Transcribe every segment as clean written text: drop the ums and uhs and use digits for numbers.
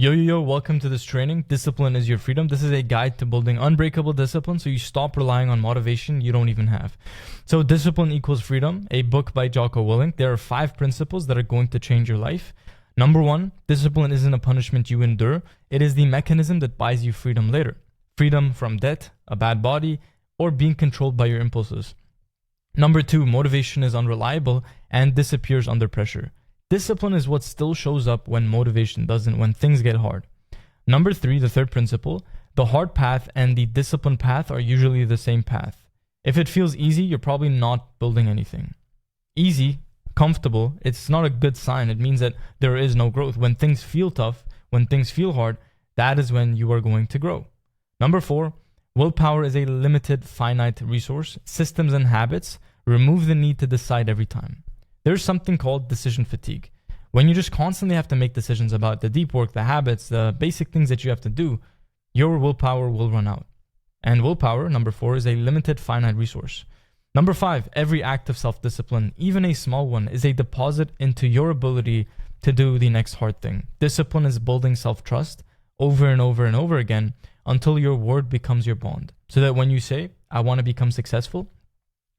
Yo, welcome to this training. Discipline is your freedom. This is a guide to building unbreakable discipline so you stop relying on motivation you don't even have. So Discipline Equals Freedom, a book by Jocko Willink. There are 5 principles that are going to change your life. Number 1, discipline isn't a punishment you endure. It is the mechanism that buys you freedom later. Freedom from debt, a bad body, or being controlled by your impulses. Number 2, motivation is unreliable and disappears under pressure. Discipline is what still shows up when motivation doesn't, when things get hard. Number 3, the third principle, the hard path and the disciplined path are usually the same path. If it feels easy, you're probably not building anything. Easy, comfortable, it's not a good sign. It means that there is no growth. When things feel tough, when things feel hard, that is when you are going to grow. Number 4, willpower is a limited, finite resource. Systems and habits remove the need to decide every time. There's something called decision fatigue. When you just constantly have to make decisions about the deep work, the habits, the basic things that you have to do, your willpower will run out. And willpower, number 4, is a limited, finite resource. Number 5, every act of self-discipline, even a small one, is a deposit into your ability to do the next hard thing. Discipline is building self-trust over and over and over again until your word becomes your bond. So that when you say, I want to become successful,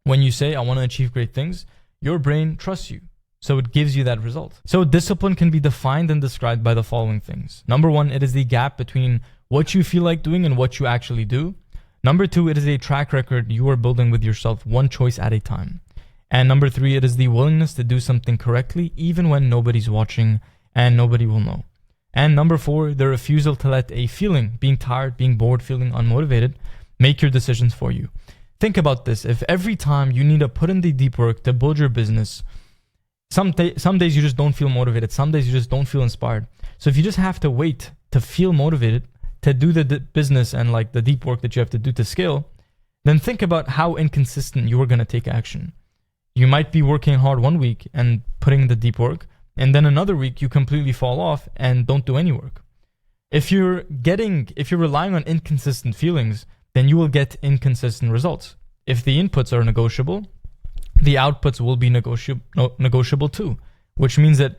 when you say, I want to achieve great things, your brain trusts you. So it gives you that result. So discipline can be defined and described by the following things. Number 1, it is the gap between what you feel like doing and what you actually do. Number 2, it is a track record you are building with yourself, one choice at a time. And number 3, it is the willingness to do something correctly even when nobody's watching and nobody will know. And number 4, the refusal to let a feeling, being tired, being bored, feeling unmotivated, make your decisions for you. Think about this. If every time you need to put in the deep work to build your business, some days you just don't feel motivated. Some days you just don't feel inspired. So if you just have to wait to feel motivated to do the business and like the deep work that you have to do to scale, then think about how inconsistent you are going to take action. You might be working hard one week and putting in the deep work, and then another week you completely fall off and don't do any work. If you're relying on inconsistent feelings, then you will get inconsistent results. If the inputs are negotiable, the outputs will be negotiable too, which means that,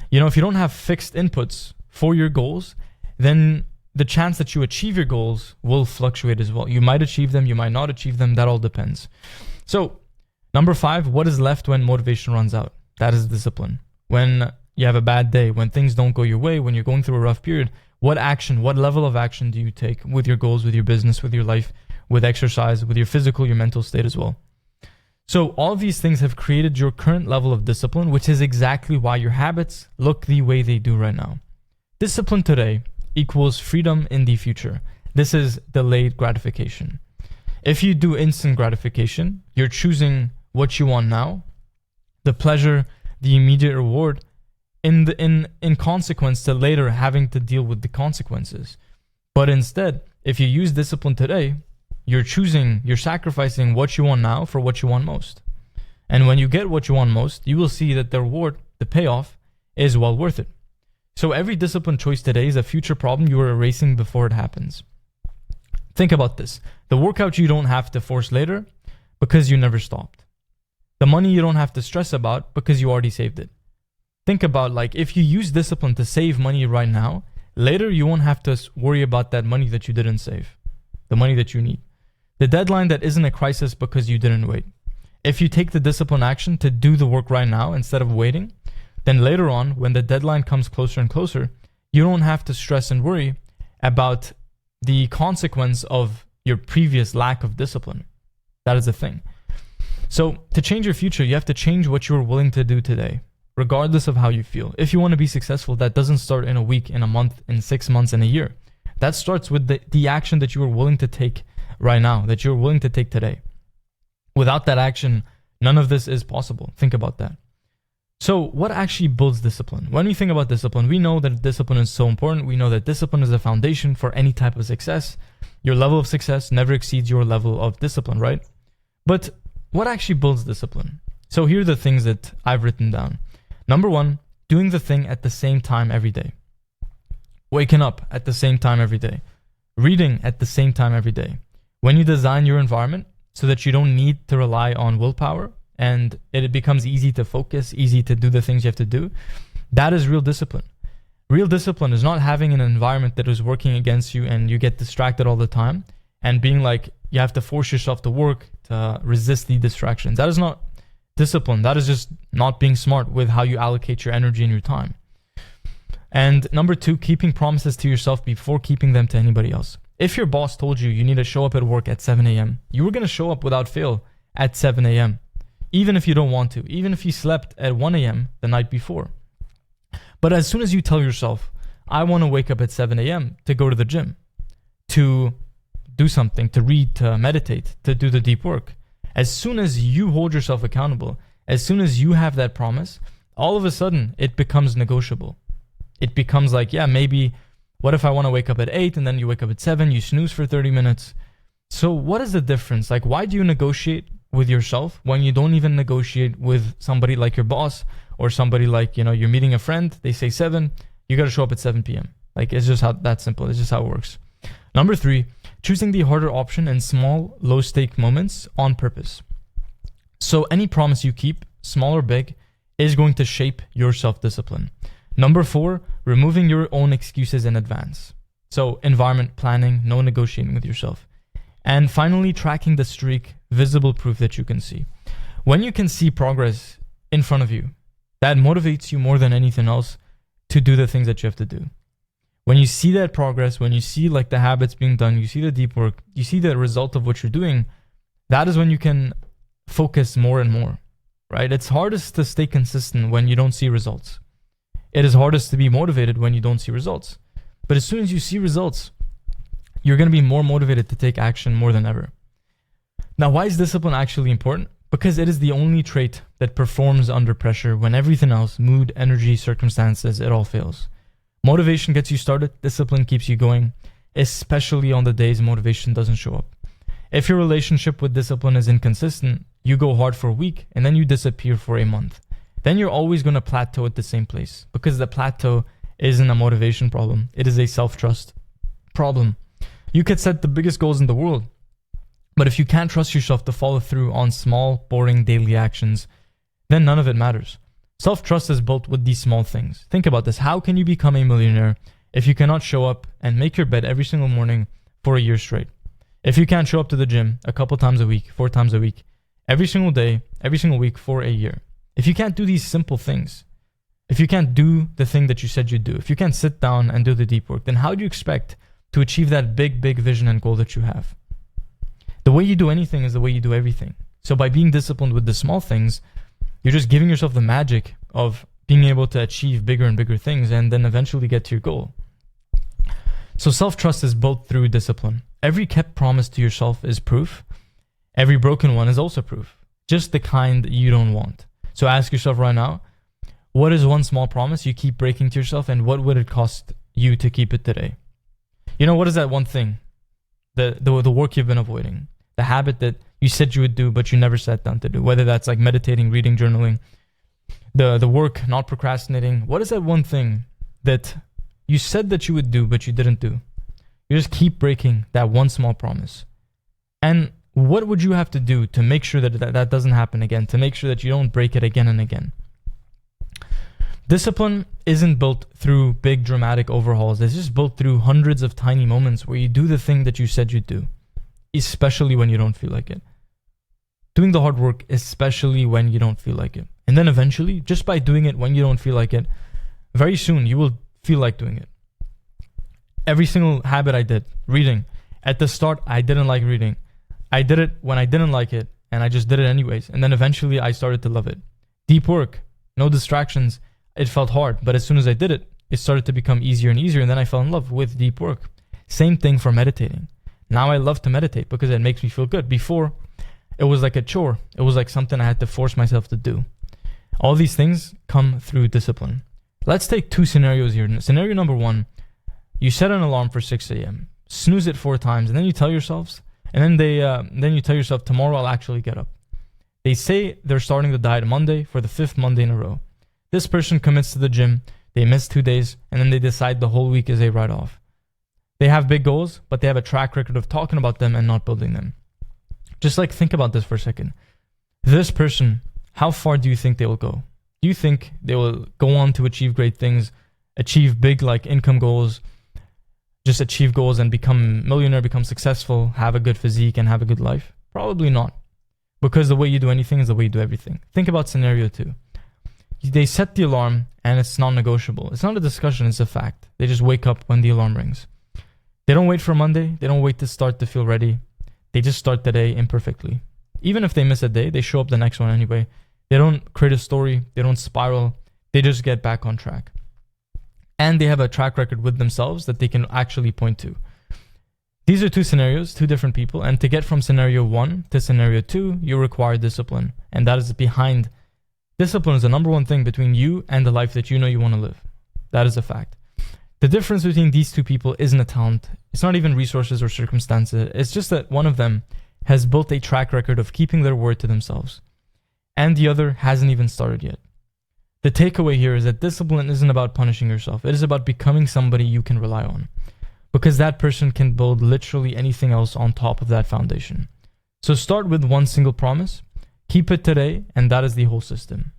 if you don't have fixed inputs for your goals, then the chance that you achieve your goals will fluctuate as well. You might achieve them, you might not achieve them, that all depends. So, number 5, what is left when motivation runs out? That is discipline. When you have a bad day, when things don't go your way, when you're going through a rough period, what level of action do you take with your goals, with your business, with your life, with exercise, with your physical, your mental state as well? So all of these things have created your current level of discipline, which is exactly why your habits look the way they do right now. Discipline today equals freedom in the future. This is delayed gratification. If you do instant gratification, you're choosing what you want now, the pleasure, the immediate reward, in consequence to later having to deal with the consequences. But instead, if you use discipline today, you're sacrificing what you want now for what you want most. And when you get what you want most, you will see that the reward, the payoff, is well worth it. So every discipline choice today is a future problem you are erasing before it happens. Think about this. The workout you don't have to force later because you never stopped. The money you don't have to stress about because you already saved it. Think about if you use discipline to save money right now, later you won't have to worry about that money that you didn't save, the money that you need. The deadline that isn't a crisis because you didn't wait. If you take the discipline action to do the work right now instead of waiting, then later on, when the deadline comes closer and closer, you don't have to stress and worry about the consequence of your previous lack of discipline. That is the thing. So to change your future, you have to change what you're willing to do today, regardless of how you feel. If you want to be successful, that doesn't start in a week, in a month, in 6 months, in a year. That starts with the action that you are willing to take right now, that you're willing to take today. Without that action, none of this is possible. Think about that. So what actually builds discipline? When we think about discipline, we know that discipline is so important. We know that discipline is a foundation for any type of success. Your level of success never exceeds your level of discipline, right? But what actually builds discipline? So here are the things that I've written down. Number 1, doing the thing at the same time every day. Waking up at the same time every day. Reading at the same time every day. When you design your environment so that you don't need to rely on willpower and it becomes easy to focus, easy to do the things you have to do, that is real discipline. Real discipline is not having an environment that is working against you and you get distracted all the time and being like, you have to force yourself to work to resist the distractions. That is not discipline. That is just not being smart with how you allocate your energy and your time. And number 2, keeping promises to yourself before keeping them to anybody else. If your boss told you you need to show up at work at 7 a.m., you were going to show up without fail at 7 a.m., even if you don't want to, even if you slept at 1 a.m. the night before. But as soon as you tell yourself, I want to wake up at 7 a.m. to go to the gym, to do something, to read, to meditate, to do the deep work, as soon as you hold yourself accountable, as soon as you have that promise, all of a sudden it becomes negotiable. It becomes like, yeah, maybe, what if I want to wake up at 8 and then you wake up at 7, you snooze for 30 minutes. So what is the difference? Like, why do you negotiate with yourself when you don't even negotiate with somebody like your boss or somebody like, you're meeting a friend, they say 7, you got to show up at 7 p.m. Like, it's just that simple. It's just how it works. Number 3, choosing the harder option in small, low-stake moments on purpose. So any promise you keep, small or big, is going to shape your self-discipline. Number 4, removing your own excuses in advance. So environment planning, no negotiating with yourself. And finally, tracking the streak, visible proof that you can see. When you can see progress in front of you, that motivates you more than anything else to do the things that you have to do. When you see that progress, when you see like the habits being done, you see the deep work, you see the result of what you're doing, that is when you can focus more and more, right? It's hardest to stay consistent when you don't see results. It is hardest to be motivated when you don't see results. But as soon as you see results, you're going to be more motivated to take action more than ever. Now, why is discipline actually important? Because it is the only trait that performs under pressure when everything else, mood, energy, circumstances, it all fails. Motivation gets you started, discipline keeps you going, especially on the days motivation doesn't show up. If your relationship with discipline is inconsistent, you go hard for a week and then you disappear for a month. Then you're always going to plateau at the same place because the plateau isn't a motivation problem. It is a self-trust problem. You could set the biggest goals in the world, but if you can't trust yourself to follow through on small, boring daily actions, then none of it matters. Self-trust is built with these small things. Think about this. How can you become a millionaire if you cannot show up and make your bed every single morning for a year straight? If you can't show up to the gym a couple times a week, 4 times a week, every single day, every single week for a year. If you can't do these simple things, if you can't do the thing that you said you'd do, if you can't sit down and do the deep work, then how do you expect to achieve that big, big vision and goal that you have? The way you do anything is the way you do everything. So by being disciplined with the small things, you're just giving yourself the magic of being able to achieve bigger and bigger things and then eventually get to your goal. So self-trust is built through discipline. Every kept promise to yourself is proof. Every broken one is also proof. Just the kind you don't want. So ask yourself right now, what is one small promise you keep breaking to yourself and what would it cost you to keep it today? What is that one thing? The work you've been avoiding. The habit that you said you would do but you never sat down to do. Whether that's like meditating, reading, journaling. The work, not procrastinating. What is that one thing that you said that you would do but you didn't do? You just keep breaking that one small promise. And what would you have to do to make sure that doesn't happen again? To make sure that you don't break it again and again? Discipline isn't built through big dramatic overhauls. It's just built through hundreds of tiny moments where you do the thing that you said you'd do, especially when you don't feel like it. Doing the hard work, especially when you don't feel like it. And then eventually, just by doing it when you don't feel like it, very soon you will feel like doing it. Every single habit I did, reading. At the start, I didn't like reading. I did it when I didn't like it, and I just did it anyways. And then eventually I started to love it. Deep work, no distractions. It felt hard, but as soon as I did it, it started to become easier and easier, and then I fell in love with deep work. Same thing for meditating. Now I love to meditate because it makes me feel good. Before, it was like a chore. It was like something I had to force myself to do. All these things come through discipline. Let's take 2 scenarios here. Scenario number 1, you set an alarm for 6 a.m., snooze it 4 times, and then you tell yourselves, and then you tell yourself, tomorrow I'll actually get up. They say they're starting the diet Monday for the 5th Monday in a row. This person commits to the gym, they miss 2 days, and then they decide the whole week is a write-off. They have big goals, but they have a track record of talking about them and not building them. Just like, think about this for a second. This person, how far do you think they will go? Do you think they will go on to achieve great things achieve big like income goals, just achieve goals and become a millionaire, become successful, have a good physique and have a good life? Probably not. Because the way you do anything is the way you do everything. Think about scenario 2. They set the alarm and it's non-negotiable. It's not a discussion, it's a fact. They just wake up when the alarm rings. They don't wait for Monday. They don't wait to start to feel ready. They just start the day imperfectly. Even if they miss a day, they show up the next one anyway. They don't create a story. They don't spiral. They just get back on track. And they have a track record with themselves that they can actually point to. These are 2 scenarios, 2 different people. And to get from scenario 1 to scenario 2, you require discipline. And that is behind. Discipline is the number one thing between you and the life that you know you want to live. That is a fact. The difference between these 2 people isn't a talent. It's not even resources or circumstances. It's just that one of them has built a track record of keeping their word to themselves. And the other hasn't even started yet. The takeaway here is that discipline isn't about punishing yourself. It is about becoming somebody you can rely on. Because that person can build literally anything else on top of that foundation. So start with one single promise. Keep it today, and that is the whole system.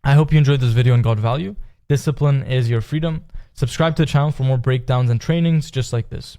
I hope you enjoyed this video and got value. Discipline is your freedom. Subscribe to the channel for more breakdowns and trainings just like this.